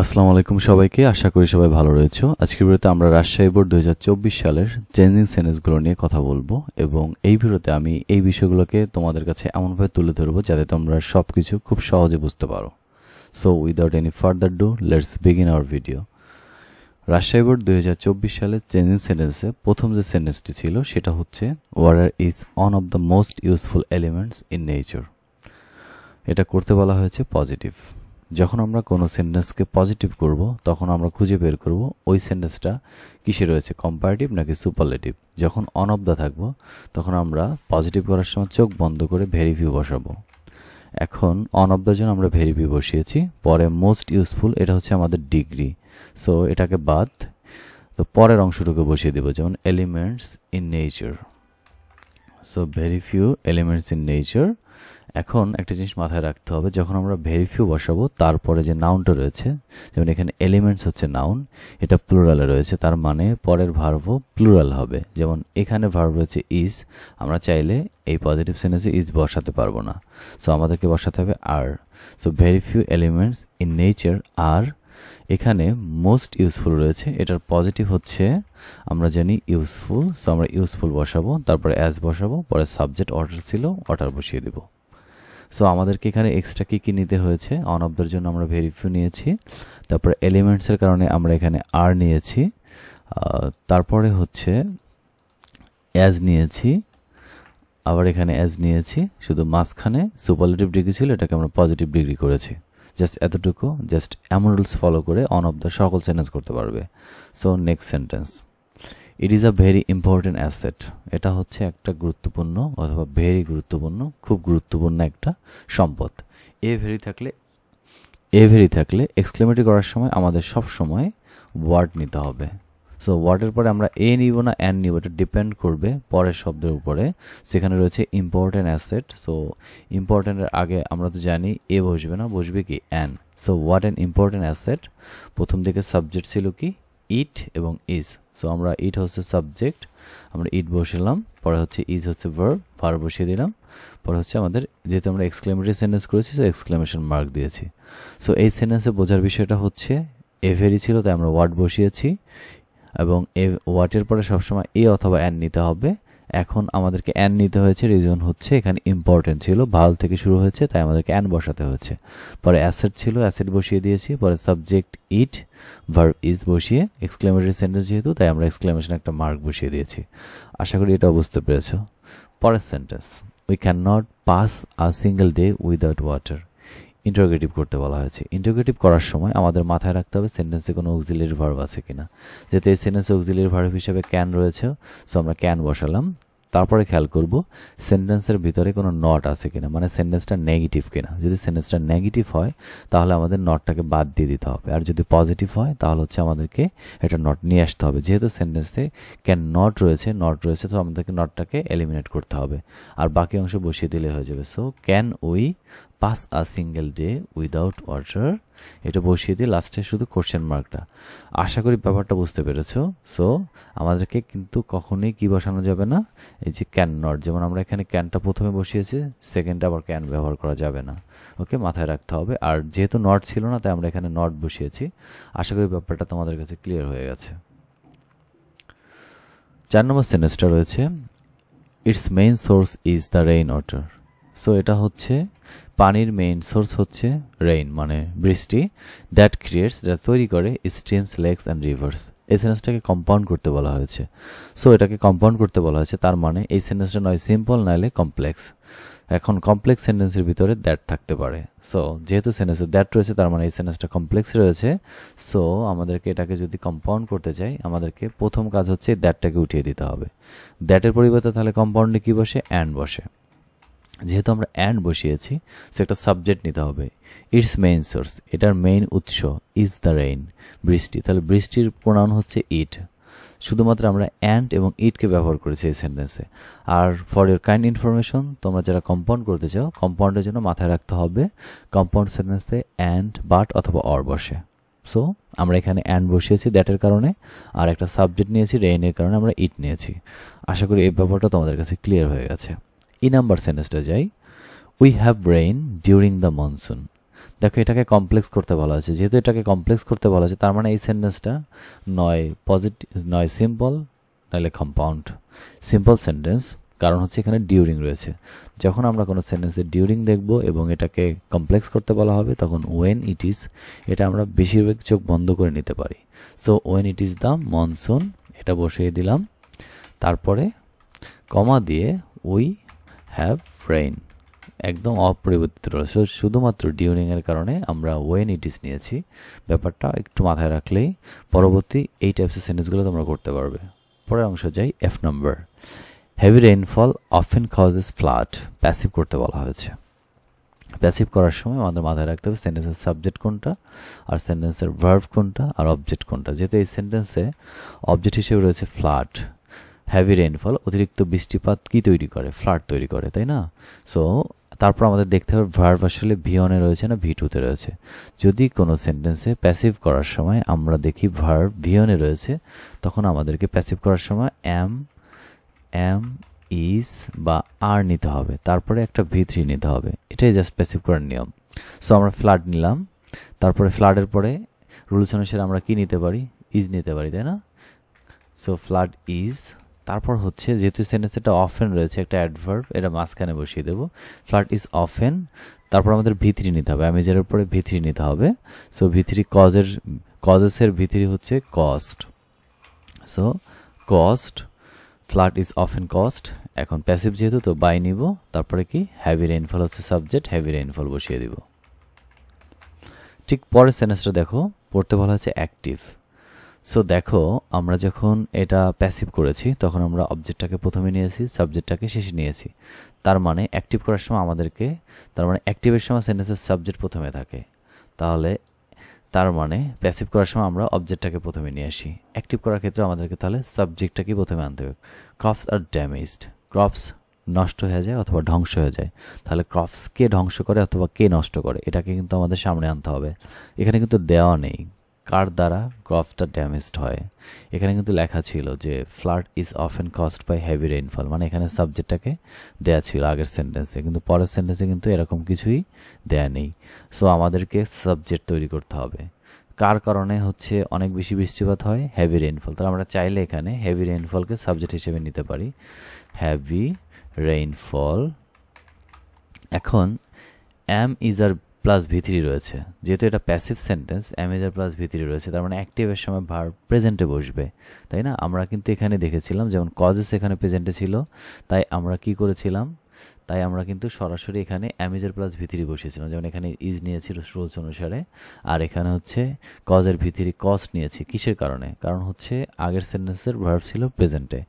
আসসালামু আলাইকুম সবাইকে, আশা করি সবাই ভালো রয়েছো। আজকের ভিডিওতে আমরা রাজশাহী বোর্ড 2024 সালের চেঞ্জিং সেন্টেন্সগুলো নিয়ে কথা বলবো এবং এই ভিডিওতে আমি এই বিষয়গুলোকে তোমাদের কাছে এমনভাবে তুলে ধরবো যাতে তোমরা সবকিছু খুব সহজে বুঝতে পারো। So without any further do, let's begin hour video. Rajshahi board 2024 সালের চেঞ্জিং সেন্টেন্সে প্রথম যে সেন্টেন্সটি ছিল সেটা হচ্ছে water is one of the most useful elements in nature. এটা করতে বলা হয়েছে পজিটিভ। যখন আমরা কোনো সেন্টেন্সকে পজিটিভ করব তখন আমরা খুঁজে বের করব ওই সেন্টেন্সটা কিসে রয়েছে, কম্পারেটিভ নাকি সুপারলেটিভ। যখন অন অফ দ্য থাকবো তখন আমরা পজিটিভ করার সময় চোখ বন্ধ করে ভেরি ফিউ বসাবো। এখন অন অফ দ্যার জন্য আমরা ভেরি ফিউ বসিয়েছি, পরে মোস্ট ইউজফুল এটা হচ্ছে আমাদের ডিগ্রি, সো এটাকে বাদ, তো পরের অংশটুকু বসিয়ে দেবো, যেমন elements in nature. So very few elements in nature. এখন একটা জিনিস মাথায় রাখতে হবে, যখন আমরা ভেরি ফিউ বসাবো তারপরে যে নাউনটা রয়েছে, যেমন এখানে এলিমেন্টস হচ্ছে নাউন, এটা প্লুরালে রয়েছে, তার মানে পরের ভার্বও প্লুরাল হবে। যেমন এখানে ভার্ব রয়েছে ইজ, আমরা চাইলে এই পজিটিভ সেন্টেন্সে ইজ বসাতে পারবো না, সো আমাদেরকে বসাতে হবে are. So very few elements in nature are. এখানে মোস্ট ইউজফুল রয়েছে, এটার পজিটিভ হচ্ছে আমরা জানি ইউজফুল, সো আমরা ইউজফুল বসাবো, তারপরে অ্যাজ বসাবো, পরে সাবজেক্ট অর্ডার ছিল, অর্ডার বসিয়ে দিব। সো আমাদেরকে এখানে এক্সট্রা কী নিতে হয়েছে, অন অফ দ্যার জন্য আমরা ভেরি ফিউ নিয়েছি, তারপরে এলিমেন্টসের কারণে আমরা এখানে আর নিয়েছি, তারপরে হচ্ছে অ্যাজ নিয়েছি, আবার এখানে অ্যাজ নিয়েছি, শুধু মাঝখানে সুপারলেটিভ ডিগ্রি ছিল, এটাকে আমরা পজিটিভ ডিগ্রি করেছি। জাস্ট এতটুকু, জাস্ট এমন রুলস ফলো করে অন অফ দ্য সকল সেন্টেন্স করতে পারবে। So next sentence, it is a very important asset. এটা হচ্ছে একটা গুরুত্বপূর্ণ অথবা ভেরি গুরুত্বপূর্ণ, খুব গুরুত্বপূর্ণ একটা সম্পদ। এ ভেরি থাকলে এক্সক্লেমেটরি করার সময় আমাদের সব সময় ওয়ার্ড নিতে হবে। সো ওয়ার্ডের পরে আমরা এ নিব না অ্যান নিব, এটা ডিপেন্ড করবে পরের শব্দের উপরে। সেখানে রয়েছে ইম্পর্টেন্ট অ্যাসেট, সো ইম্পর্টেন্টের আগে আমরা তো জানি এ বসবে না, বসবে কি an. So what an important asset, প্রথম দিকে সাবজেক্ট ছিল কি ইট এবং ইজ, সো আমরা ইট হচ্ছে সাবজেক্ট, আমরা ইট বসালাম, পরে হচ্ছে ইজ হচ্ছে ভার্ব বসিয়ে দিলাম, পরে হচ্ছে আমাদের যেহেতু আমরা এক্সক্লেমেটরি সেন্টেন্স করেছি সো এক্সক্লেমেশন মার্ক দিয়েছি। সো এই সেন্টেন্সে বোঝার বিষয়টা হচ্ছে এ ভেরি ছিল তাই আমরা ওয়ার্ড বসিয়েছি এবং এ ওয়ার্ডের পরে সবসময় এ অথবা অ্যান নিতে হবে। এখন আমাদেরকে অ্যান নিতে হয়েছে, রিজন হচ্ছে এখানে ইম্পর্টেন্ট ছিল, ভাল থেকে শুরু হয়েছে তাই আমাদেরকে অ্যান বসাতে হয়েছে। পরে অ্যাসেট ছিল, অ্যাসেট বসিয়ে দিয়েছি, পরে সাবজেক্ট ইট, ভার্ব ইজ বসিয়ে এক্সক্লেমেটরি সেন্টেন্স যেহেতু তাই আমরা এক্সক্লেমেশন একটা মার্ক বসিয়ে দিয়েছি। আশা করি এটাও বুঝতে পেরেছ। পরের sentence, we can not pass a single day without water. Interrogative করতে বলা হয়েছে। ইন্টারোগেটিভ করার সময় আমাদের মাথায় রাখতে হবে সেন্টেন্সে কোনো অক্সিলিয়ারি ভার্ব আছে কিনা। যেহেতু এই সেন্টেন্সে অক্সিলিয়ারি ভার্ব হিসেবে ক্যান রয়েছে, সো আমরা ক্যান বসালাম। তারপরে খেয়াল করব সেন্টেন্সের ভিতরে কোনো নট আছে কিনা, মানে সেন্টেন্সটা নেগেটিভ কিনা। যদি সেন্টেন্সটা নেগেটিভ হয় তাহলে আমাদের নটটাকে বাদ দিয়ে দিতে হবে, আর যদি পজিটিভ হয় তাহলে হচ্ছে আমাদেরকে এটা নট নিয়ে আসতে হবে। যেহেতু সেন্টেন্সে ক্যান নট রয়েছে তো আমাদেরকে নটটাকে এলিমিনেট করতে হবে, আর বাকি অংশ বসিয়ে দিলে হয়ে যাবে। So can we pass a single day without water, এটা বসিয়ে দিয়ে লাস্টে শুধু কোশ্চেন মার্কটা। আশা করি ব্যাপারটা বুঝতে পেরেছো। সো আমাদেরকে কিন্তু কখনোই কি বসানো যাবে না, এই যে ক্যান নট, যেমন আমরা এখানে ক্যানটা প্রথমে বসিয়েছি, সেকেন্ডে আবার ক্যান ব্যবহার করা যাবে না। ওকে, মাথায় রাখতে হবে। আর যেহেতু নট ছিল না তাই আমরা এখানে নট বসিয়েছি। আশা করি ব্যাপারটা তোমাদের কাছে ক্লিয়ার হয়ে গেছে। 4 নম্বর সেন্টেন্সটা রয়েছে, it's main source is the rain water. So এটা হচ্ছে পানির মেইন সোর্স হচ্ছে রেইন মানে বৃষ্টি, দ্যাট ক্রিয়েটস, যেটা তৈরি করে স্ট্রিমস, লেকস অ্যান্ড রিভার্স। এই সেন্টেন্সটাকে কম্পাউন্ড করতে বলা হয়েছে। সো এটাকে কম্পাউন্ড করতে বলা হয়েছে, তার মানে এই সেন্টেন্সটা নয় সিম্পল নাইলে কমপ্লেক্স। এখন কমপ্লেক্স সেন্টেন্সের ভিতরে দ্যাট থাকতে পারে। সো যেহেতু সেন্টেন্সে দ্যাট রয়েছে তার মানে এই সেন্টেন্সটা কমপ্লেক্স রয়েছে। সো আমাদেরকে এটাকে যদি কম্পাউন্ড করতে চাই আমাদেরকে প্রথম কাজ হচ্ছে দ্যাটটাকে উঠিয়ে দিতে হবে। দ্যাটের পরিবর্তে তাহলে কম্পাউন্ডে কি বসে, অ্যান্ড বসে। যেহেতু আমরা অ্যান্ড বসিয়েছি সো একটা সাবজেক্ট নিতে হবে। ইটস মেইন সোর্স, এটার মেইন উৎস, ইজ দ্য রেইন, বৃষ্টি, তাহলে বৃষ্টির প্রোনাউন হচ্ছে ইট। শুধুমাত্র আমরা অ্যান্ড এবং ইটকে ব্যবহার করেছি এই সেন্টেন্সে। আর ফর ইউর কাইন্ড ইনফরমেশন, তোমরা যারা কম্পাউন্ড করতে চাও কম্পাউন্ডের জন্য মাথায় রাখতে হবে কম্পাউন্ড সেন্টেন্সে অ্যান্ড, বাট অথবা অর বসে। সো আমরা এখানে অ্যান্ড বসিয়েছি দ্যাটের কারণে, আর একটা সাবজেক্ট নিয়েছি রেইনের কারণে আমরা ইট নিয়েছি। আশা করি এই ব্যাপারটা তোমাদের কাছে ক্লিয়ার হয়ে গেছে। নাম্বার সেন্টেন্সটা যাই, we have rain during the monsoon. দেখো এটাকে কমপ্লেক্স করতে বলা হয়েছে, যেহেতু এটাকে কমপ্লেক্স করতে বলা হয়েছে তার মানে এই সেন্টেন্সটা নয় পজিটিভ, নয় সিম্পল, নাহলে কম্পাউন্ড। সিম্পল সেন্টেন্স, কারণ হচ্ছে এখানে ডিউরিং রয়েছে। যখন আমরা কোনো সেন্টেন্সে ডিউরিং দেখব এবং এটাকে কমপ্লেক্স করতে বলা হবে তখন ওয়েন ইট ইজ, এটা আমরা বেশিরভাগ চোখ বন্ধ করে নিতে পারি। So when it is the monsoon, এটা বসিয়ে দিলাম, তারপরে কমা দিয়ে উই হ্যাভ রেইন, একদম অপরিবর্তিত রয়েছে। শুধুমাত্র ডিউরিংয়ের কারণে আমরা ওয়েন ইট ইজ নিয়েছি। ব্যাপারটা একটু মাথায় রাখলেই পরবর্তী এই টাইপসের সেন্টেন্সগুলো তোমরা করতে পারবে। পরের অংশ যাই, F number. Heavy rainfall often causes flood, passive করতে বলা হয়েছে। প্যাসিভ করার সময় আমাদের মাথায় রাখতে হবে সেন্টেন্সের সাবজেক্ট কোনটা, আর সেন্টেন্সের ভার্ব কোনটা, আর অবজেক্ট কোনটা। যেহেতু এই সেন্টেন্সে অবজেক্ট হিসেবে রয়েছে ফ্লাড, হেভি রেইনফল অতিরিক্ত বৃষ্টিপাত কি তৈরি করে, ফ্লাড তৈরি করে, তাই না? সো তারপর আমাদের দেখতে হবে ভার্ব আসলে ভি ওয়ানে রয়েছে না ভি টুতে রয়েছে। যদি কোনো সেন্টেন্সে প্যাসিভ করার সময় আমরা দেখি ভার্ব ভি ওয়ানে রয়েছে, তখন আমাদেরকে প্যাসিভ করার সময় এম ইজ বা আর নিতে হবে, তারপরে একটা ভি3 নিতে হবে। এটাই জাস্ট প্যাসিভ করার নিয়ম। সো আমরা ফ্লাড নিলাম, তারপরে ফ্লাডের পরে রুলস অনুসারে আমরা কি নিতে পারি, ইজ নিতে পারি, তাই না? সো ফ্লাড ইজ, তারপর হচ্ছে যেহেতু সেন্টেন্সটা অফেন রয়েছে একটা অ্যাডভার্ব, এটা মাঝখানে বসিয়ে দেবো। ফ্লাড ইজ অফেন, তারপর আমাদের ভি3 নিতে হবে, অ্যামেজের পরে ভি3 নিতে হবে। সো ভি3 কজেসের ভি3 হচ্ছে cost. So cost, flood is often cost. এখন প্যাসিভ যেহেতু তো বাই নিব, তারপরে কি হেভি রেইনফল হচ্ছে সাবজেক্ট, হেভি রেইনফল বসিয়ে দিব। ঠিক পরের সেন্টেন্সটা দেখো, পড়তে বলা হচ্ছে অ্যাক্টিভ। সো দেখো আমরা যখন এটা প্যাসিভ করেছি তখন আমরা অবজেক্টটাকে প্রথমে নিয়েছি, সাবজেক্টটাকে শেষে নিয়েছি। তার মানে অ্যাক্টিভ করার সময় আমাদেরকে, তার মানে অ্যাক্টিভের সময় সেন্টেন্সের সাবজেক্ট প্রথমে থাকে, তাহলে তার মানে প্যাসিভ করার সময় আমরা অবজেক্টটাকে প্রথমে নিয়ে আসি। অ্যাক্টিভ করার ক্ষেত্রে আমাদেরকে তাহলে সাবজেক্টটাকে প্রথমে আনতে হবে। ক্রপস আর ড্যামেজড, ক্রপস নষ্ট হয়ে যায় অথবা ধ্বংস হয়ে যায়, তাহলে ক্রপস কে ধ্বংস করে অথবা কে নষ্ট করে এটাকে কিন্তু আমাদের সামনে আনতে হবে। এখানে কিন্তু দেওয়া নেই কার দ্বারা ক্রপসটা ড্যামেজড হয়, এখানে কিন্তু লেখা ছিল যে flood is often caused by heavy rainfall, মানে এখানে সাবজেক্টটাকে দেয়া ছিল আগের সেন্টেন্সে, কিন্তু পরের সেন্টেন্সে কিন্তু এরকম কিছুই দেয়া নেই। সো আমাদেরকে সাবজেক্ট তৈরি করতে হবে। কার কারণে হচ্ছে অনেক বেশি বৃষ্টিপাত হয়, হেভি রেইনফল। তাহলে আমরা চাইলে এখানে হেভি রেইনফলকে সাবজেক্ট হিসেবে নিতে পারি, হেভি রেইনফল। এখন এম ইজ আর প্লাস ভি3 রয়েছে, যেহেতু এটা passive sentence, am is are plus ভি3 রয়েছে, তার মানে অ্যাক্টিভের সময় ভার্ব প্রেজেন্টে বসবে, তাই না? আমরা কিন্তু এখানে দেখেছিলাম যেমন কজেস এখানে প্রেজেন্টে ছিল, তাই আমরা কি করেছিলাম, তাই আমরা কিন্তু সরাসরি এখানে অ্যামিজের প্লাস ভি3 বসিয়েছিলাম, যেমন এখানে ইজ নিয়েছি রুলস অনুসারে, আর এখানে হচ্ছে কজের ভি3 কস্ট নিয়েছি। কিসের কারণে? কারণ হচ্ছে আগের সেন্টেন্সের ভার্ব ছিল প্রেজেন্টে।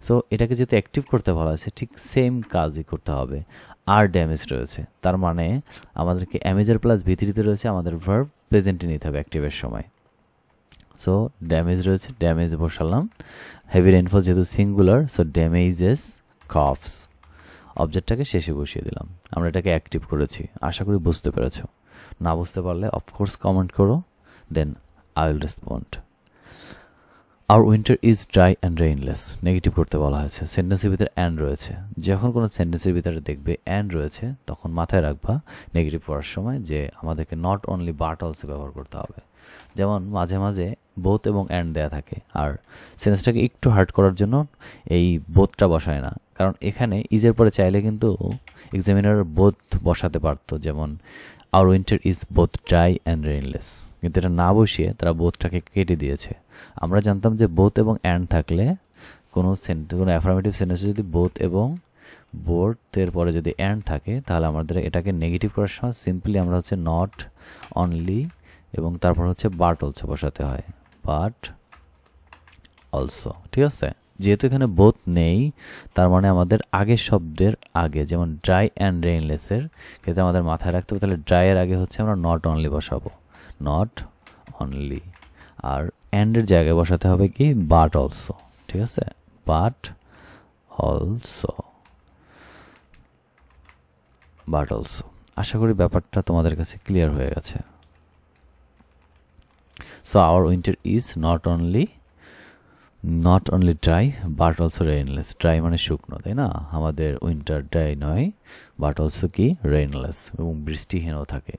সো এটাকে যেহেতু অ্যাক্টিভ করতে বলা হয়েছে ঠিক সেম কাজই করতে হবে। আর ড্যামেজ রয়েছে, তার মানে আমাদেরকে অ্যামিজের প্লাস ভি3তে রয়েছে, আমাদের ভার্ব প্রেজেন্টে নিতে হবে অ্যাক্টিভের সময়। সো ড্যামেজ রয়েছে, ড্যামেজ বসালাম। হেভি রেইনফল যেহেতু সিঙ্গুলার, সো ড্যামেজেস ক্রপস, অবজেক্টটাকে শেষে বসিয়ে দিলাম। আমরা এটাকে অ্যাক্টিভ করেছি, আশা করি বুঝতে পেরেছ। না বুঝতে পারলে অফকোর্স কমেন্ট করো, then I will respond. Our winter is dry and rainless, negative করতে বলা হয়েছে। সেন্টেন্সের ভিতরে অ্যান্ড রয়েছে, যখন কোনো সেন্টেন্সের ভিতরে দেখবে অ্যান্ড রয়েছে তখন মাথায় রাখবা নেগেটিভ করার সময় যে আমাদেরকে নট অনলি বাট অলসো ব্যবহার করতে হবে। যেমন মাঝে মাঝে বোথ এবং অ্যান্ড দেয়া থাকে, আর সেন্টেন্সটাকে একটু হার্ড করার জন্য এই বোথটা বসায় না, কারণ এখানে ইজের পরে চাইলে কিন্তু এক্সামিনার বোথ বসাতে পারতো, যেমন our winter is both dry and rainless, কিন্তু এটা না বসিয়ে তারা বোথটাকে কেটে দিয়েছে। আমরা জানতাম যে বোথ এবং অ্যান্ড থাকলে কোনো অ্যাফার্মেটিভ সেন্টেন্সে যদি বোথ এবং বোথের পরে যদি অ্যান্ড থাকে তাহলে আমাদের এটাকে নেগেটিভ করার সময় সিম্পলি আমরা হচ্ছে নট অনলি এবং তারপর হচ্ছে বাট অলসো বসাতে হয়, বাট অলসো, ঠিক আছে? যেহেতু এখানে বোথ নেই তার মানে আমাদের আগের শব্দের আগে, যেমন ড্রাই অ্যান্ড রেইনলেসের ক্ষেত্রে আমাদের মাথায় রাখতে হবে, তাহলে ড্রাইয়ের আগে হচ্ছে আমরা নট অনলি বসাবো, নট অনলি, আর অ্যান্ডের জায়গায় বসাতে হবে কি বাট অলসো, ঠিক আছে? But also, but also. আশা করি ব্যাপারটা তোমাদের কাছে ক্লিয়ার হয়ে গেছে। So our winter is not only dry but also rainless. Dry মানে শুকনো, তাই না? আমাদের উইন্টার ড্রাই নয়, বাট অলসো কি রেইনলেস, এবং বৃষ্টিহীনও থাকে।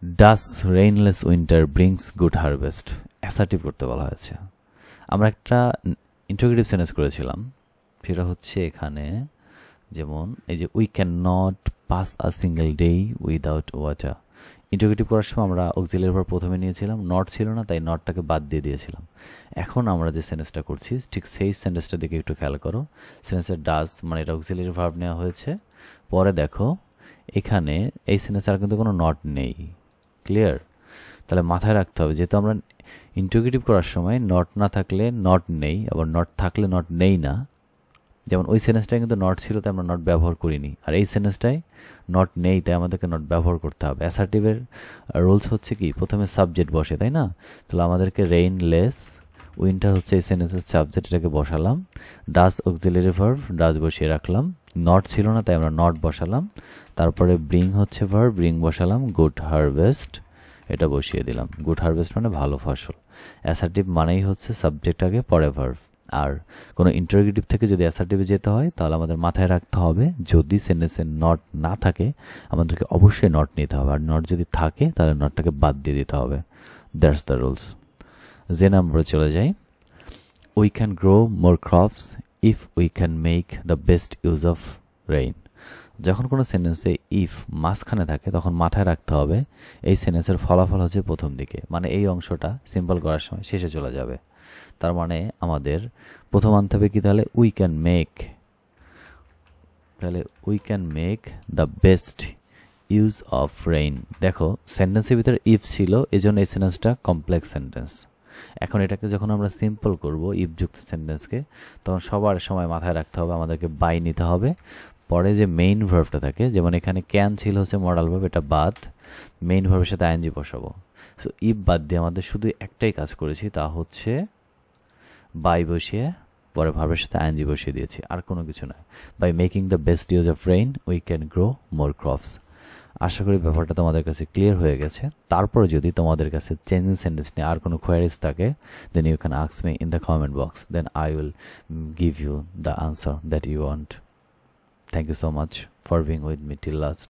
Thus rainless winter brings good harvest assertive করতে বলা হয়েছে। আমরা একটা ইন্টারোগেটিভ সেন্টেন্স করেছিলাম, সেটা হচ্ছে এখানে যেমন এই যে we can not pass a single day without water. Interrogative করার সময় আমরা অক্সিলিয়ারি ভার্ব প্রথমে নিয়েছিলাম, নট ছিল না, তাই নটটাকে বাদ দিয়ে দিয়েছিলাম। এখন আমরা যে সেন্টেন্সটা করছি ঠিক সেই সেন্টেন্সটার দিকে একটু খেয়াল করো। সেন্টেন্সের ডাস মানে এটা অক্সিলিয়ারি ভার্ব নেওয়া হয়েছে, পরে দেখো এখানে এই সেন্টেন্সে আর কিন্তু কোনো নট নেই। ক্লিয়ার? তাহলে মাথায় রাখতে হবে, যেহেতু আমরা ইন্টারোগেটিভ করার সময় নট না থাকলে নট নেই, আবার নট থাকলে নট নেই না। যেমন ওই সেন্টেন্সটায় কিন্তু নট ছিল তাই আমরা নট ব্যবহার করিনি, আর এই সেন্টেন্সটায় নট নেই তাই আমাদেরকে নট ব্যবহার করতে হবে। অ্যাসার্টিভের রুলস হচ্ছে কি, প্রথমে সাবজেক্ট বসে, তাই না? তাহলে আমাদেরকে রেইনলেস উইন্টার হচ্ছে এই সেন্টেন্সের সাবজেক্ট, এটাকে বসালাম। ডাস অক্সিলিয়ারি ভার্ব, ডাস বসিয়ে রাখলাম। নট ছিল না তাই আমরা নট বসালাম। তারপরে ব্রিং হচ্ছে ভার্ব, ব্রিং বসালাম। গুড হারভেস্ট এটা বসিয়ে দিলাম। গুড হারভেস্ট মানে ভালো ফসল। অ্যাসার্টিভ মানেই হচ্ছে সাবজেক্ট আগে পরে ভার্ব। আর কোনো ইন্টারোগেটিভ থেকে যদি অ্যাসার্টিভে যেতে হয় তাহলে আমাদের মাথায় রাখতে হবে, যদি সেন্টেন্সে নট না থাকে আমাদেরকে অবশ্যই নট নিতে হবে, আর নট যদি থাকে তাহলে নটটাকে বাদ দিয়ে দিতে হবে। That's the rules. যে নম্বরে চলে যাই, we can grow more crops if we can make the best use of rain. যখন কোনো সেন্টেন্সে ইফ মাঝখানে থাকে তখন মাথায় রাখতে হবে এই সেন্টেন্সের ফলাফল হচ্ছে প্রথম দিকে, মানে এই অংশটা সিম্পল করার সময় শেষে চলে যাবে। তার মানে আমাদের প্রথম আনতে হবে কি, তাহলে উই ক্যান মেক, তাহলে we can make the best use of rain. দেখো সেন্টেন্সের ভিতরে ইফ ছিল, এই জন্য এই সেন্টেন্সটা কমপ্লেক্স সেন্টেন্স। এখন এটাকে যখন আমরা সিম্পল করব ইফযুক্ত সেন্টেন্সকে, তখন সবার সময় মাথায় রাখতে হবে আমাদেরকে বাই নিতে হবে। পরে যে মেইন ভার্বটা থাকে, যেমন এখানে ক্যান ছিল হচ্ছে মডাল ভার্ব, এটা বাদ, মেইন ভার্বের সাথে আইএনজি বসাবো। সো ইফ বাদ দিয়ে আমাদের শুধু একটাই কাজ করেছি, তা হচ্ছে বাই বসিয়ে পরে ভার্বের সাথে আইএনজি বসিয়ে দিয়েছি, আর কোনো কিছু নয়। By making the best use of rain we can grow more crops. আশা করি ব্যাপারটা তোমাদের কাছে ক্লিয়ার হয়ে গেছে। তারপরে যদি তোমাদের কাছে চেঞ্জিং সেন্টেন্স নিয়ে আর কোনো কোয়ারিজ থাকে, then you can ask me in the comment box, then I will give you the answer that you want. Thank you so much for being with me till last.